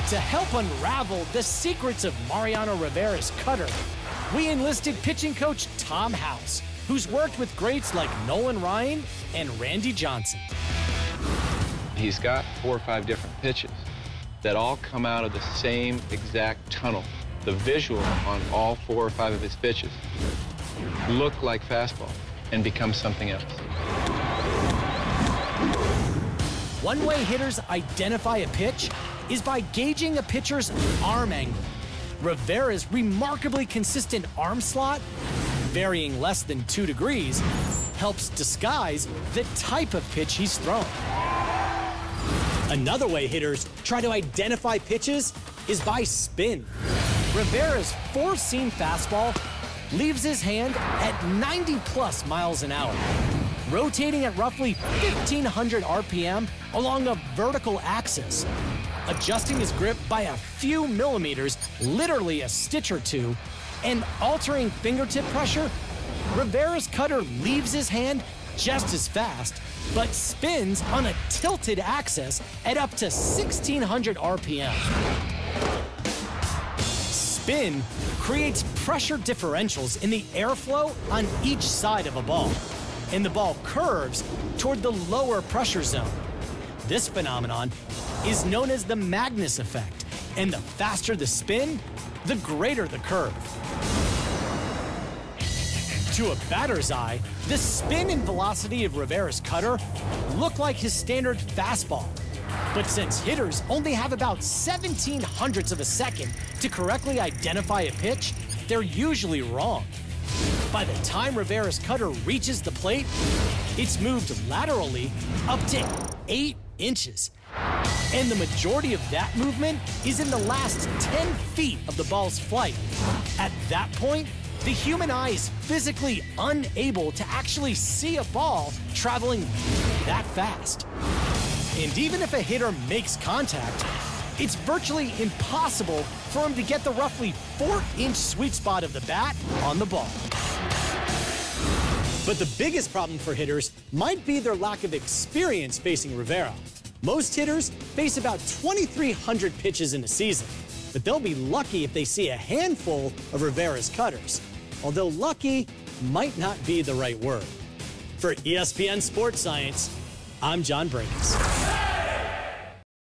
To help unravel the secrets of Mariano Rivera's cutter, we enlisted pitching coach Tom House, who's worked with greats like Nolan Ryan and Randy Johnson. He's got 4 or 5 different pitches that all come out of the same exact tunnel. The visual on all 4 or 5 of his pitches look like fastball and become something else. One way hitters identify a pitch is by gauging a pitcher's arm angle. Rivera's remarkably consistent arm slot, varying less than 2 degrees, helps disguise the type of pitch he's throwing. Another way hitters try to identify pitches is by spin. Rivera's 4-seam fastball leaves his hand at 90+ miles an hour, rotating at roughly 1,500 RPM along a vertical axis, adjusting his grip by a few millimeters, literally a stitch or two, and altering fingertip pressure. Rivera's cutter leaves his hand just as fast, but spins on a tilted axis at up to 1,600 RPM. Spin creates pressure differentials in the airflow on each side of a ball, and the ball curves toward the lower pressure zone. This phenomenon is known as the Magnus effect, and the faster the spin, the greater the curve. To a batter's eye, the spin and velocity of Rivera's cutter look like his standard fastball. But since hitters only have about 0.17 of a second to correctly identify a pitch, they're usually wrong. By the time Rivera's cutter reaches the plate, it's moved laterally up to 8 inches. And the majority of that movement is in the last 10 feet of the ball's flight. At that point, the human eye is physically unable to actually see a ball traveling that fast. And even if a hitter makes contact, it's virtually impossible for him to get the roughly 4-inch sweet spot of the bat on the ball. But the biggest problem for hitters might be their lack of experience facing Rivera. Most hitters face about 2,300 pitches in a season, but they'll be lucky if they see a handful of Rivera's cutters, although lucky might not be the right word. For ESPN Sports Science, I'm John Brinkus.